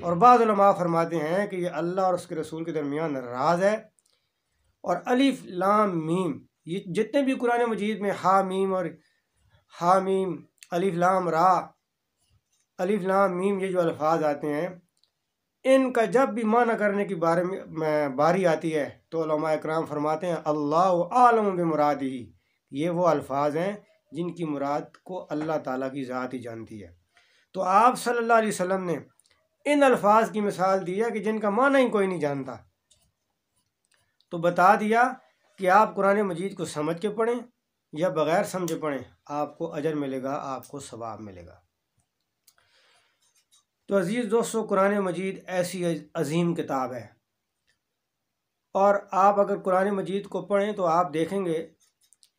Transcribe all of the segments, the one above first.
اور بعض علماء فرماتے ہیں کہ یہ اللہ اور اس کے رسول کے درمیان راز ہے۔ اور الف لام میم، یہ جتنے بھی قرآن مجید میں ہا میم الف لام را، الف لام میم، یہ جو الفاظ آتے ہیں، ان کا جب بھی معنی کرنے کی باری آتی ہے تو علماء اکرام فرماتے ہیں اللہ عالم بمرادہ، یہ وہ الفاظ ہیں جن کی مراد کو اللہ تعالیٰ کی ذات ہی جانتی ہے۔ تو آپ صلی اللہ علیہ وسلم نے ان الفاظ کی مثال دی ہے کہ جن کا معنی ہی کوئی نہیں جانتا، تو بتا دیا کہ آپ قرآن مجید کو سمجھ کے پڑھیں یا بغیر سمجھے پڑھیں، آپ کو اجر ملے گا، آپ کو ثواب ملے گا۔ تو عزیز دوستو، قرآن مجید ایسی عظیم کتاب ہے، اور آپ اگر قرآن مجید کو پڑھیں تو آپ دیکھیں گے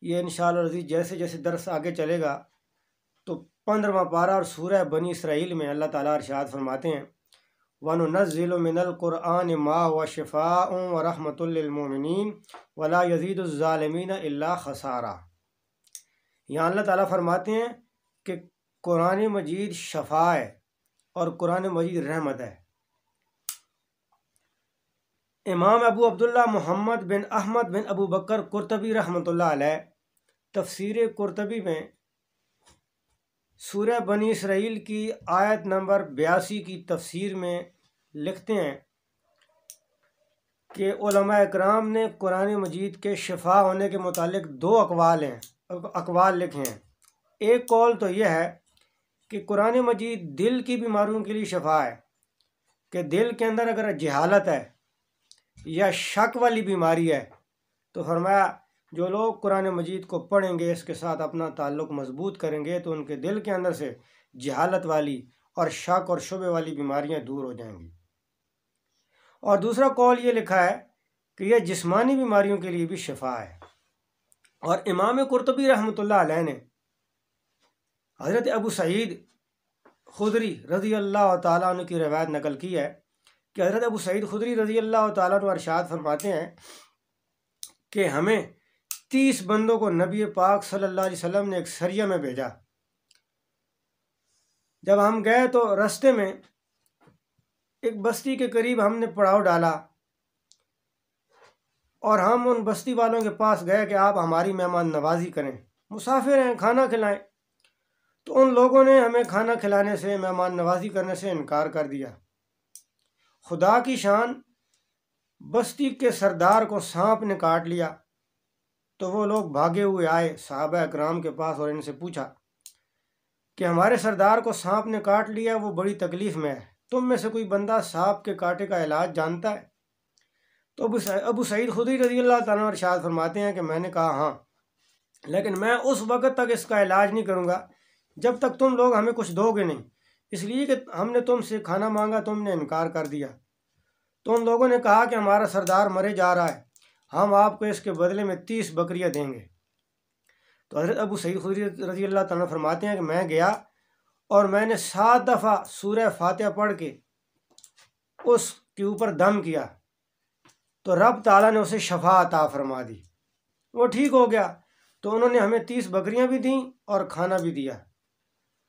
یہ انشاءاللہ عزیز جیسے جیسے درس آگے چلے گا تو 15واں پارہ اور سورہ بنی اسرائیل میں اللہ تعالیٰ ارشاد فرماتے ہیں وَنُنَزِّلُ مِنَ الْقُرْآنِ مَا هُوَ شِفَاءٌ وَرَحْمَةٌ لِّلْمُؤْمِنِينَ وَلَا يَزِيدُ الظَّالِمِينَ إِلَّا خَسَارًا۔ یہاں اللہ تعالیٰ فرماتے ہیں کہ قرآن مجید شفا ہے اور قرآن مجید رحمت ہے۔ امام ابو عبداللہ محمد بن احمد بن ابو بکر قرطبی رحمۃ اللہ علیہ تفسیر قرطبی میں سورہ بنی اسرائیل کی آیت نمبر 82 کی تفسیر میں لکھتے ہیں کہ علماء اکرام نے قرآن مجید کے شفا ہونے کے متعلق 2 اقوال لکھے ہیں۔ ایک قول تو یہ ہے کہ قرآن مجید دل کی بیماریوں کے لیے شفا ہے، کہ دل کے اندر اگر جہالت ہے یا شک والی بیماری ہے تو فرمایا جو لوگ قرآن مجید کو پڑھیں گے، اس کے ساتھ اپنا تعلق مضبوط کریں گے تو ان کے دل کے اندر سے جہالت والی اور شک اور شبہ والی بیماریاں دور ہو جائیں گی۔ اور دوسرا قول یہ لکھا ہے کہ یہ جسمانی بیماریوں کے لیے بھی شفا ہے۔ اور امام قرطبی رحمۃ اللہ علیہ نے حضرت ابو سعید خدری رضی اللہ تعالیٰ عنہ کی روایت نقل کی ہے کہ حضرت ابو سعید خدری رضی اللہ تعالیٰ عنہ ارشاد فرماتے ہیں کہ ہمیں 30 بندوں کو نبی پاک صلی اللہ علیہ وسلم نے ایک سریہ میں بھیجا۔ جب ہم گئے تو رستے میں ایک بستی کے قریب ہم نے پڑاؤ ڈالا اور ہم ان بستی والوں کے پاس گئے کہ آپ ہماری مہمان نوازی کریں، مسافر ہیں، کھانا کھلائیں۔ تو ان لوگوں نے ہمیں کھانا کھلانے سے، مہمان نوازی کرنے سے انکار کر دیا۔ خدا کی شان، بستی کے سردار کو سانپ نے کاٹ لیا تو وہ لوگ بھاگے ہوئے آئے صحابہ اکرام کے پاس اور ان سے پوچھا کہ ہمارے سردار کو سانپ نے کاٹ لیا، وہ بڑی تکلیف میں ہے، تم میں سے کوئی بندہ سانپ کے کاٹے کا علاج جانتا ہے؟ تو ابو سعید خدری رضی اللہ تعالیٰ عنہ ارشاد فرماتے ہیں کہ میں نے کہا ہاں، لیکن میں اس وقت تک اس کا علاج نہیں کروں گا جب تک تم لوگ ہمیں کچھ دو گے نہیں، اس لیے کہ ہم نے تم سے کھانا مانگا، تم نے انکار کر دیا۔ تو ان لوگوں نے کہا کہ ہمارا سردار مرے جا رہا ہے، ہم آپ کو اس کے بدلے میں 30 بکریاں دیں گے۔ تو حضرت ابو سعید خدری رضی اللہ تعالیٰ فرماتے ہیں کہ میں گیا اور میں نے 7 دفعہ سورہ فاتحہ پڑھ کے اس کے اوپر دم کیا تو رب تعالیٰ نے اسے شفا عطا فرما دی، وہ ٹھیک ہو گیا۔ تو انہوں نے ہمیں 30 بکریاں بھی دیں اور کھانا بھی دیا۔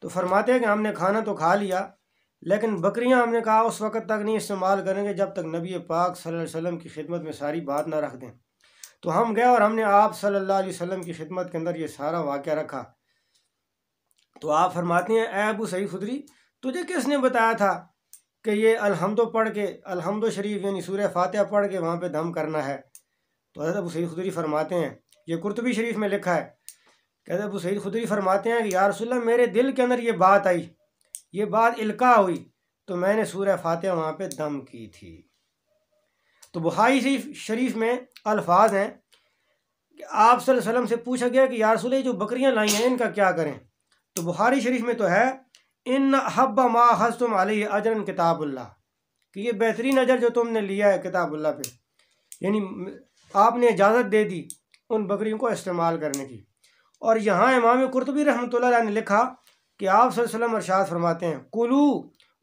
تو فرماتے ہیں کہ ہم نے کھانا تو کھا لیا، لیکن بکریاں ہم نے کہا اس وقت تک نہیں استعمال کریں گے جب تک نبی پاک صلی اللہ علیہ وسلم کی خدمت میں ساری بات نہ رکھ دیں۔ تو ہم گئے اور ہم نے آپ صلی اللہ علیہ وسلم کی خدمت کے اندر یہ سارا واقعہ رکھا۔ تو آپ فرماتے ہیں اے ابو سعید خدری، تجھے کس نے بتایا تھا کہ یہ الحمد پڑھ کے، الحمد شریف یعنی سورہ فاتحہ پڑھ کے وہاں پہ دم کرنا ہے؟ تو حضرت ابو سعید خدری فرماتے ہیں، یہ قرطبی شریف میں لکھا ہے کہ حضرت ابو سعید خدری فرماتے ہیں کہ یا رسول اللہ، میرے دل کے اندر یہ بات آئی، یہ بات القاء ہوئی تو میں نے سورہ فاتحہ وہاں پہ دم کی تھی۔ تو بخاری شریف میں الفاظ ہیں کہ آپ صلی اللہ علیہ وسلم سے پوچھا گیا کہ یا رسول اللہ، جو بکریاں لائی ہیں ان کا کیا کریں؟ تو بخاری شریف میں تو ہے ان احب ما اخذتم علیہ اجرا کتاب اللہ، کہ یہ بہترین اجر جو تم نے لیا ہے کتاب اللہ پہ، یعنی آپ نے اجازت دے دی ان بکریوں کو استعمال کرنے کی۔ اور یہاں امام قرطبی رحمۃ اللہ علیہ نے لکھا کہ آپ صلی اللہ علیہ وسلم ارشاد فرماتے ہیں کلو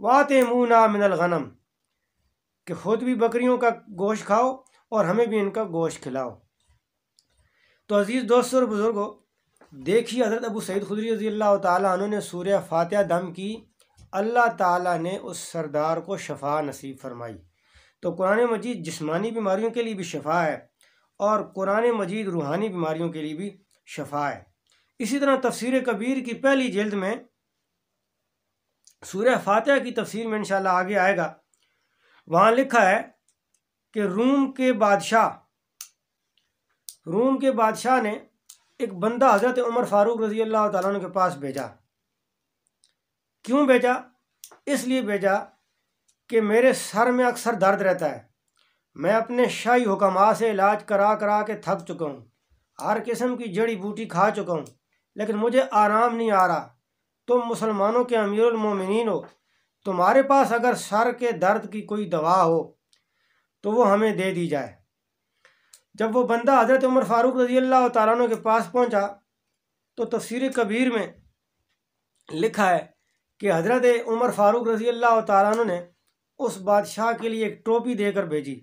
واتمونا من الغنم، کہ خود بھی بکریوں کا گوشت کھاؤ اور ہمیں بھی ان کا گوشت کھلاؤ۔ تو عزیز دوستوں اور بزرگوں، دیکھیے حضرت ابو سعید خدری رضی اللہ تعالیٰ عنہ نے سورہ فاتحہ دم کی اللہ تعالیٰ نے اس سردار کو شفا نصیب فرمائی۔ تو قرآن مجید جسمانی بیماریوں کے لیے بھی شفا ہے اور قرآن مجید روحانی بیماریوں کے لیے بھی شفا ہے۔ اسی طرح تفسیر کبیر کی پہلی جلد میں سورہ فاتحہ کی تفسیر میں انشاءاللہ آگے آئے گا، وہاں لکھا ہے کہ روم کے بادشاہ نے ایک بندہ حضرت عمر فاروق رضی اللہ تعالیٰ عنہ کے پاس بھیجا۔ کیوں بھیجا؟ اس لیے بھیجا کہ میرے سر میں اکثر درد رہتا ہے، میں اپنے شاہی حکماء سے علاج کرا کرا کے تھک چکا ہوں، ہر قسم کی جڑی بوٹی کھا چکا ہوں، لیکن مجھے آرام نہیں آ رہا۔ تم مسلمانوں کے امیر المومنین ہو، تمہارے پاس اگر سر کے درد کی کوئی دوا ہو تو وہ ہمیں دے دی جائے۔ جب وہ بندہ حضرت عمر فاروق رضی اللہ تعالیٰ عنہ کے پاس پہنچا تو تفسیر کبیر میں لکھا ہے کہ حضرت عمر فاروق رضی اللہ تعالیٰ عنہ نے اس بادشاہ کے لیے ایک ٹوپی دے کر بھیجی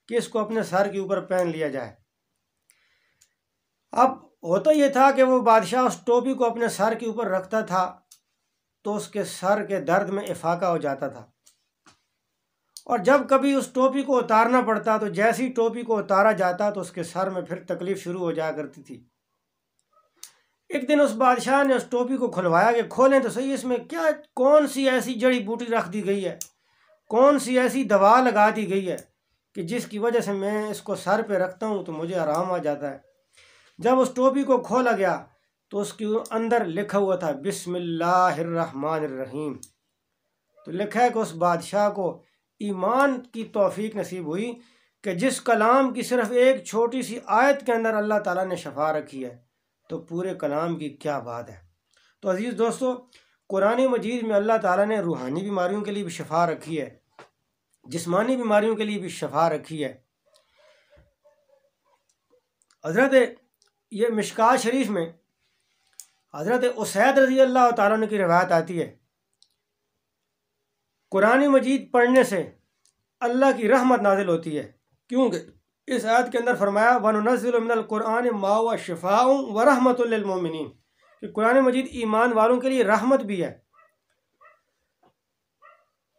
کہ اس کو اپنے سر کے اوپر پہن لیا جائے۔ اب ہوتا یہ تھا کہ وہ بادشاہ اس ٹوپی کو اپنے سر کے اوپر رکھتا تھا تو اس کے سر کے درد میں افاقہ ہو جاتا تھا، اور جب کبھی اس ٹوپی کو اتارنا پڑتا تو جیسی ٹوپی کو اتارا جاتا تو اس کے سر میں پھر تکلیف شروع ہو جایا کرتی تھی۔ ایک دن اس بادشاہ نے اس ٹوپی کو کھلوایا کہ کھولیں تو صحیح، اس میں کون سی ایسی جڑی بوٹی رکھ دی گئی ہے، کون سی ایسی دوا لگا دی گئی ہے کہ جس کی وجہ سے میں اس کو سر پہ رکھتا ہوں تو مجھے آرام آ جاتا ہے۔ جب اس ٹوپی کو کھولا گیا تو اس کے اندر لکھا ہوا تھا بسم اللہ الرحمن الرحیم۔ تو لکھا ہے کہ اس بادشاہ کو ایمان کی توفیق نصیب ہوئی کہ جس کلام کی صرف ایک چھوٹی سی آیت کے اندر اللہ تعالیٰ نے شفا رکھی ہے تو پورے کلام کی کیا بات ہے۔ تو عزیز دوستو، قرآن مجید میں اللہ تعالیٰ نے روحانی بیماریوں کے لیے بھی شفا رکھی ہے، جسمانی بیماریوں کے لیے بھی شفا رکھی ہے۔ حضرت یہ مشکوٰۃ شریف میں حضرت اسید رضی اللہ تعالیٰ عنہ کی روایت آتی ہے، قرآن مجید پڑھنے سے اللہ کی رحمت نازل ہوتی ہے، کیونکہ اس آیت کے اندر فرمایا وَنُنَزِّلُ مِنَ الْقُرْآنِ مَا هُوَ شِفَاءٌ وَرَحْمَةٌ لِّلْمُؤْمِنِينَ، کہ قرآن مجید ایمان والوں کے لیے رحمت بھی ہے۔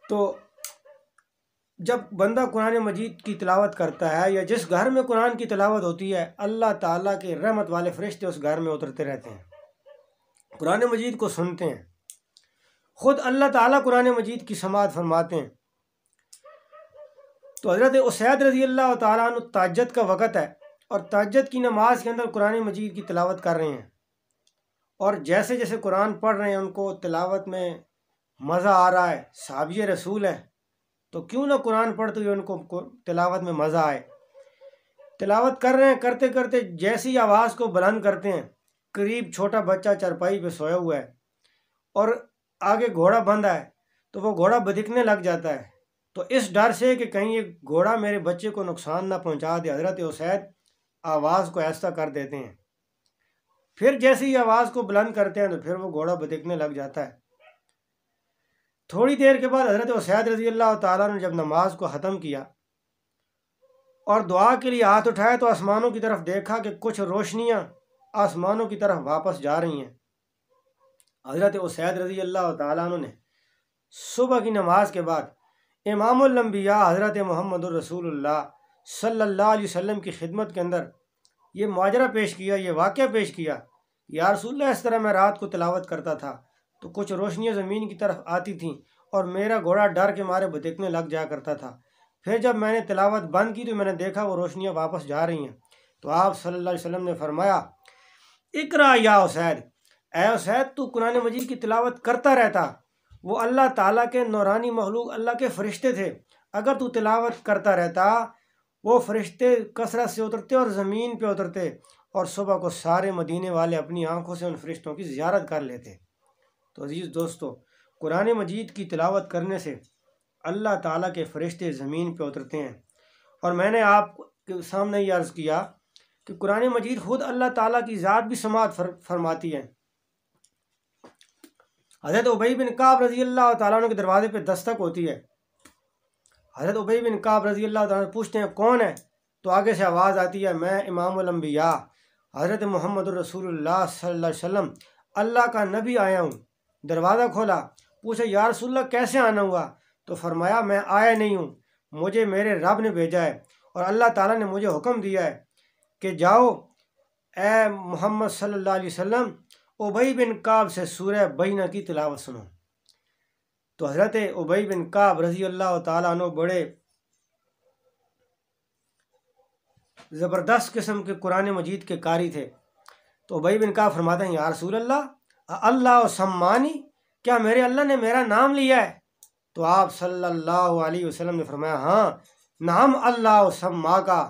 تو جب بندہ قرآن مجید کی تلاوت کرتا ہے یا جس گھر میں قرآن کی تلاوت ہوتی ہے، اللہ تعالیٰ کے رحمت والے فرشتے اس گھر میں اترتے رہتے ہیں، قرآن مجید کو سنتے ہیں، خود اللہ تعالیٰ قرآن مجید کی سماعت فرماتے ہیں۔ تو حضرت اسید رضی اللہ تعالیٰ عنہ تہجد کا وقت ہے اور تہجد کی نماز کے اندر قرآن مجید کی تلاوت کر رہے ہیں، اور جیسے جیسے قرآن پڑھ رہے ہیں ان کو تلاوت میں مزہ آ رہا ہے، صحابی رسول ہے تو کیوں نہ قرآن پڑھتے ہوئے ان کو تلاوت میں مزہ آئے۔ تلاوت کر رہے ہیں، کرتے کرتے جیسی آواز کو بلند کرتے ہیں، قریب چھوٹا بچہ چرپائی پہ سویا ہوا ہے اور آگے گھوڑا بندھا ہے تو وہ گھوڑا بدکنے لگ جاتا ہے، تو اس ڈر سے کہ کہیں یہ گھوڑا میرے بچے کو نقصان نہ پہنچا دے، حضرت اسید آواز کو ایسا کر دیتے ہیں، پھر جیسے ہی آواز کو بلند کرتے ہیں تو پھر وہ گھوڑا بدکنے لگ جاتا ہے۔ تھوڑی دیر کے بعد حضرت اسید رضی اللہ تعالیٰ نے جب نماز کو ختم کیا اور دعا کے لیے ہاتھ اٹھایا تو آسمانوں کی طرف دیکھا کہ کچھ روشنیاں آسمانوں کی طرف واپس جا رہی ہیں۔ حضرت اسید رضی اللہ تعالیٰ عنہ نے صبح کی نماز کے بعد امام الانبیاء حضرت محمد الرسول اللہ صلی اللہ علیہ وسلم کی خدمت کے اندر یہ ماجرا پیش کیا، یہ واقعہ پیش کیا، یا رسول اللہ اس طرح میں رات کو تلاوت کرتا تھا تو کچھ روشنیاں زمین کی طرف آتی تھیں اور میرا گھوڑا ڈر کے مارے بدکنے لگ جایا کرتا تھا، پھر جب میں نے تلاوت بند کی تو میں نے دیکھا وہ روشنیاں واپس جا رہی ہیں، تو آپ صلی اللہ علیہ وسلم نے فرمایا اقرا یا اسید، اے اسید تو قرآن مجید کی تلاوت کرتا رہتا، وہ اللہ تعالیٰ کے نورانی مخلوق اللہ کے فرشتے تھے، اگر تو تلاوت کرتا رہتا وہ فرشتے کثرت سے اترتے اور زمین پہ اترتے اور صبح کو سارے مدینے والے اپنی آنکھوں سے ان فرشتوں کی زیارت کر لیتے۔ تو عزیز دوستو، قرآن مجید کی تلاوت کرنے سے اللہ تعالیٰ کے فرشتے زمین پہ اترتے ہیں، اور میں نے آپ کے سامنے یہ عرض کیا کہ قرآن مجید خود اللہ تعالیٰ کی ذات بھی سماعت فرماتی ہے۔ حضرت ابی بن کعب رضی اللہ تعالیٰ عنہ کے دروازے پہ دستک ہوتی ہے، حضرت ابی بن کعب رضی اللہ تعالیٰ عنہ پوچھتے ہیں کون ہے، تو آگے سے آواز آتی ہے میں امام الانبیاء حضرت محمد الرسول اللہ صلی اللہ علیہ وسلم اللہ کا نبی آیا ہوں۔ دروازہ کھولا، پوچھا یا رسول اللہ کیسے آنا ہوا؟ تو فرمایا میں آیا نہیں ہوں، مجھے میرے رب نے بھیجا ہے، اور اللہ تعالیٰ نے مجھے حکم دیا ہے کہ جاؤ اے محمد صلی اللہ علیہ وسلم ابی بن کعب سے سورہ بینہ کی تلاوت سنو۔ تو حضرت ابی بن کعب رضی اللہ تعالیٰ عنہ بڑے زبردست قسم کے قرآن مجید کے قاری تھے۔ تو ابی بن کعب فرماتے ہیں یا رسول اللہ سمانی، کیا میرے اللہ نے میرا نام لیا ہے؟ تو آپ صلی اللہ علیہ وسلم نے فرمایا ہاں نام اللہ سما کا،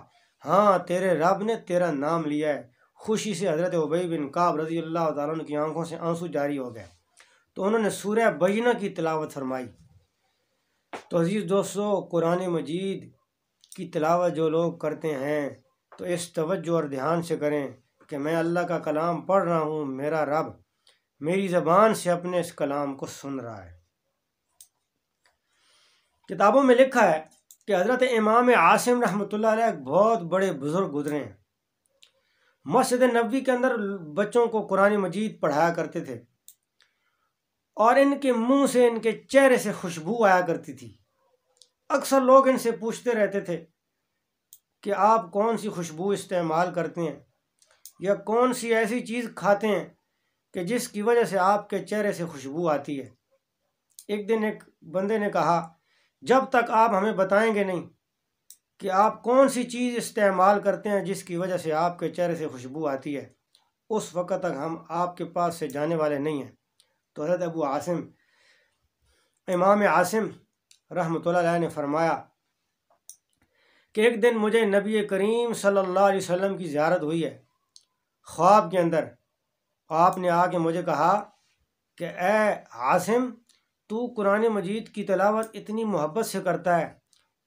ہاں تیرے رب نے تیرا نام لیا ہے۔ خوشی سے حضرت ابی بن کعب رضی اللہ تعالیٰ عنہ کی آنکھوں سے آنسو جاری ہو گئے، تو انہوں نے سورہ بینہ کی تلاوت فرمائی۔ تو عزیز دوستو، قرآن مجید کی تلاوت جو لوگ کرتے ہیں تو اس توجہ اور دھیان سے کریں کہ میں اللہ کا کلام پڑھ رہا ہوں، میرا رب میری زبان سے اپنے اس کلام کو سن رہا ہے۔ کتابوں میں لکھا ہے کہ حضرت امام عاصم رحمۃ اللہ علیہ ایک بہت بڑے بزرگ گزرے ہیں، مسجد نبوی کے اندر بچوں کو قرآن مجید پڑھایا کرتے تھے، اور ان کے منہ سے ان کے چہرے سے خوشبو آیا کرتی تھی۔ اکثر لوگ ان سے پوچھتے رہتے تھے کہ آپ کون سی خوشبو استعمال کرتے ہیں یا کون سی ایسی چیز کھاتے ہیں کہ جس کی وجہ سے آپ کے چہرے سے خوشبو آتی ہے۔ ایک دن ایک بندے نے کہا جب تک آپ ہمیں بتائیں گے نہیں کہ آپ کون سی چیز استعمال کرتے ہیں جس کی وجہ سے آپ کے چہرے سے خوشبو آتی ہے، اس وقت تک ہم آپ کے پاس سے جانے والے نہیں ہیں۔ تو حضرت ابو عاصم امام عاصم رحمۃ اللہ علیہ نے فرمایا کہ ایک دن مجھے نبی کریم صلی اللہ علیہ وسلم کی زیارت ہوئی ہے خواب کے اندر۔ آپ نے آ کے مجھے کہا کہ اے عاصم، تو قرآن مجید کی تلاوت اتنی محبت سے کرتا ہے،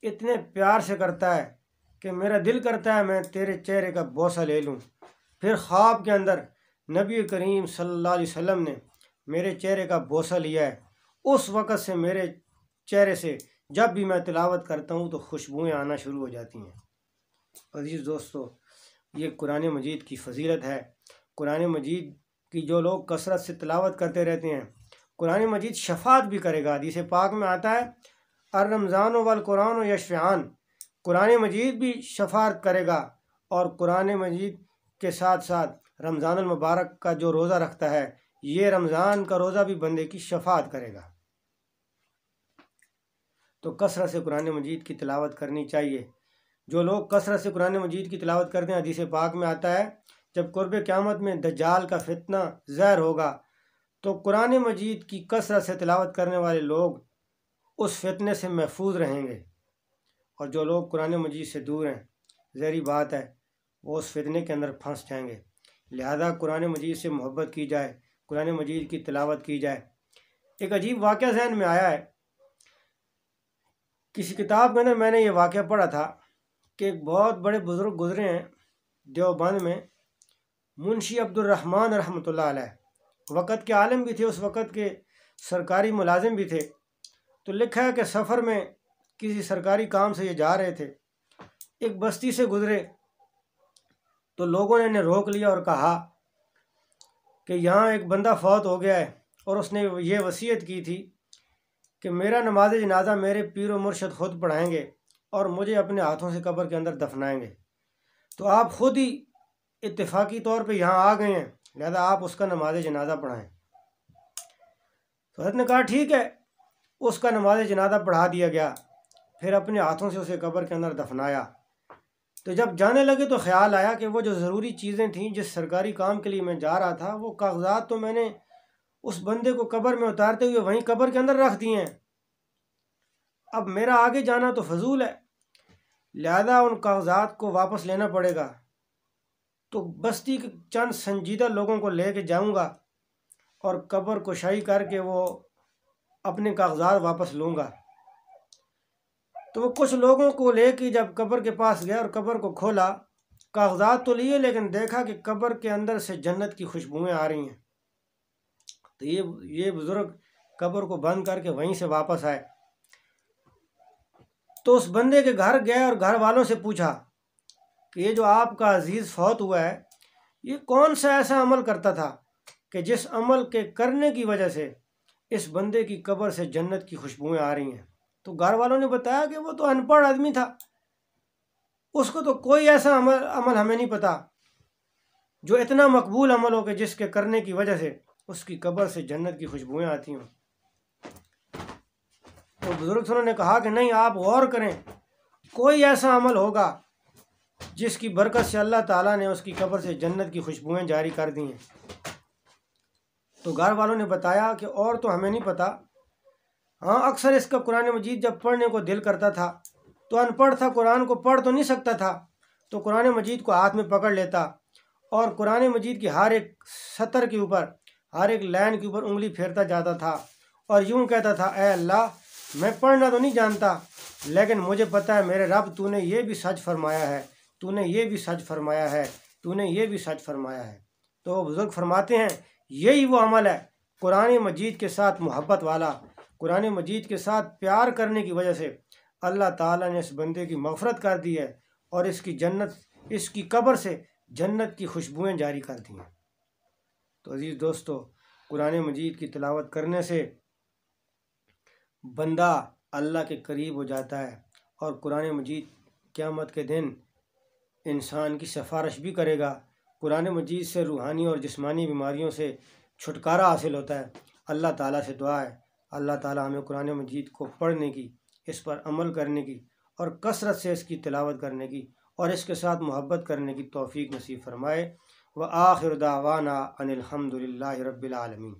اتنے پیار سے کرتا ہے کہ میرا دل کرتا ہے میں تیرے چہرے کا بوسہ لے لوں۔ پھر خواب کے اندر نبی کریم صلی اللہ علیہ وسلم نے میرے چہرے کا بوسہ لیا ہے، اس وقت سے میرے چہرے سے جب بھی میں تلاوت کرتا ہوں تو خوشبوئیں آنا شروع ہو جاتی ہیں۔ عزیز دوستو، یہ قرآن مجید کی فضیلت ہے۔ قرآن مجید کی جو لوگ کثرت سے تلاوت کرتے رہتے ہیں، قرآن مجید شفاعت بھی کرے گا۔ حدیث پاک میں آتا ہے الرمضان والقرآن یشفعان، قرآن مجید بھی شفاعت کرے گا، اور قرآن مجید کے ساتھ ساتھ رمضان المبارک کا جو روزہ رکھتا ہے، یہ رمضان کا روزہ بھی بندے کی شفاعت کرے گا۔ تو کثرت سے قرآن مجید کی تلاوت کرنی چاہیے۔ جو لوگ کثرت سے قرآن مجید کی تلاوت کرتے ہیں، حدیث پاک میں آتا ہے جب قرب قیامت میں دجال کا فتنہ ظاہر ہوگا تو قرآن مجید کی کثرت سے تلاوت کرنے والے لوگ اس فتنے سے محفوظ رہیں گے، اور جو لوگ قرآن مجید سے دور ہیں، ظاہری بات ہے وہ اس فتنے کے اندر پھنس جائیں گے۔ لہذا قرآن مجید سے محبت کی جائے، قرآن مجید کی تلاوت کی جائے۔ ایک عجیب واقعہ ذہن میں آیا ہے، کسی کتاب کے اندر میں نے یہ واقعہ پڑھا تھا کہ ایک بہت بڑے بزرگ گزرے ہیں دیوبند میں، منشی عبد الرحمن رحمۃ اللہ علیہ، وقت کے عالم بھی تھے، اس وقت کے سرکاری ملازم بھی تھے۔ تو لکھا ہے کہ سفر میں کسی سرکاری کام سے یہ جا رہے تھے، ایک بستی سے گزرے تو لوگوں نے انہیں روک لیا اور کہا کہ یہاں ایک بندہ فوت ہو گیا ہے، اور اس نے یہ وصیت کی تھی کہ میرا نماز جنازہ میرے پیر و مرشد خود پڑھائیں گے اور مجھے اپنے ہاتھوں سے قبر کے اندر دفنائیں گے، تو آپ خود ہی اتفاقی طور پہ یہاں آ گئے ہیں، لہذا آپ اس کا نماز جنازہ پڑھائیں۔ تو حضرت نے کہا ٹھیک ہے، اس کا نماز جنازہ پڑھا دیا گیا، پھر اپنے ہاتھوں سے اسے قبر کے اندر دفنایا۔ تو جب جانے لگے تو خیال آیا کہ وہ جو ضروری چیزیں تھیں جس سرکاری کام کے لیے میں جا رہا تھا، وہ کاغذات تو میں نے اس بندے کو قبر میں اتارتے ہوئے وہیں قبر کے اندر رکھ دیے ہیں، اب میرا آگے جانا تو فضول ہے، لہذا ان کاغذات کو واپس لینا پڑے گا۔ تو بستی کے چند سنجیدہ لوگوں کو لے کے جاؤں گا اور قبر کشائی کر کے وہ اپنے کاغذات واپس لوں گا۔ تو وہ کچھ لوگوں کو لے کے جب قبر کے پاس گیا اور قبر کو کھولا، کاغذات تو لیے لیکن دیکھا کہ قبر کے اندر سے جنت کی خوشبوئیں آ رہی ہیں۔ تو یہ بزرگ قبر کو بند کر کے وہیں سے واپس آئے، تو اس بندے کے گھر گئے اور گھر والوں سے پوچھا کہ یہ جو آپ کا عزیز فوت ہوا ہے، یہ کون سا ایسا عمل کرتا تھا کہ جس عمل کے کرنے کی وجہ سے اس بندے کی قبر سے جنت کی خوشبوئیں آ رہی ہیں۔ تو گھر والوں نے بتایا کہ وہ تو ان پڑھ آدمی تھا، اس کو تو کوئی ایسا عمل ہمیں نہیں پتا جو اتنا مقبول عمل ہو کہ جس کے کرنے کی وجہ سے اس کی قبر سے جنت کی خوشبوئیں آتی ہوں۔ تو بزرگ نے کہا کہ نہیں، آپ غور کریں، کوئی ایسا عمل ہوگا جس کی برکت سے اللہ تعالیٰ نے اس کی قبر سے جنت کی خوشبوئیں جاری کر دی ہیں۔ تو گھر والوں نے بتایا کہ اور تو ہمیں نہیں پتا، ہاں اکثر اس کا قرآن مجید جب پڑھنے کو دل کرتا تھا تو ان پڑھ تھا، قرآن کو پڑھ تو نہیں سکتا تھا، تو قرآن مجید کو ہاتھ میں پکڑ لیتا اور قرآن مجید کی ہر ایک سطر کے اوپر، ہر ایک لائن کے اوپر انگلی پھیرتا جاتا تھا اور یوں کہتا تھا، اے اللہ، میں پڑھنا تو نہیں جانتا لیکن مجھے پتہ ہے میرے رب، تو نے یہ بھی سچ فرمایا ہے، تو نے یہ بھی سچ فرمایا ہے، تو نے یہ بھی سچ فرمایا ہے۔ تو بزرگ فرماتے ہیں یہی وہ عمل ہے قرآن مجید کے ساتھ محبت والا، قرآن مجید کے ساتھ پیار کرنے کی وجہ سے اللہ تعالیٰ نے اس بندے کی مغفرت کر دی ہے اور اس کی قبر سے جنت کی خوشبوئیں جاری کر دی ہیں۔ تو عزیز دوستو، قرآن مجید کی تلاوت کرنے سے بندہ اللہ کے قریب ہو جاتا ہے، اور قرآن مجید قیامت کے دن انسان کی سفارش بھی کرے گا۔ قرآن مجید سے روحانی اور جسمانی بیماریوں سے چھٹکارا حاصل ہوتا ہے۔ اللہ تعالیٰ سے دعا ہے اللہ تعالیٰ ہمیں قرآن مجید کو پڑھنے کی، اس پر عمل کرنے کی اور کثرت سے اس کی تلاوت کرنے کی اور اس کے ساتھ محبت کرنے کی توفیق نصیب فرمائے۔ وآخر دعوانا ان الحمد للہ رب العالمین۔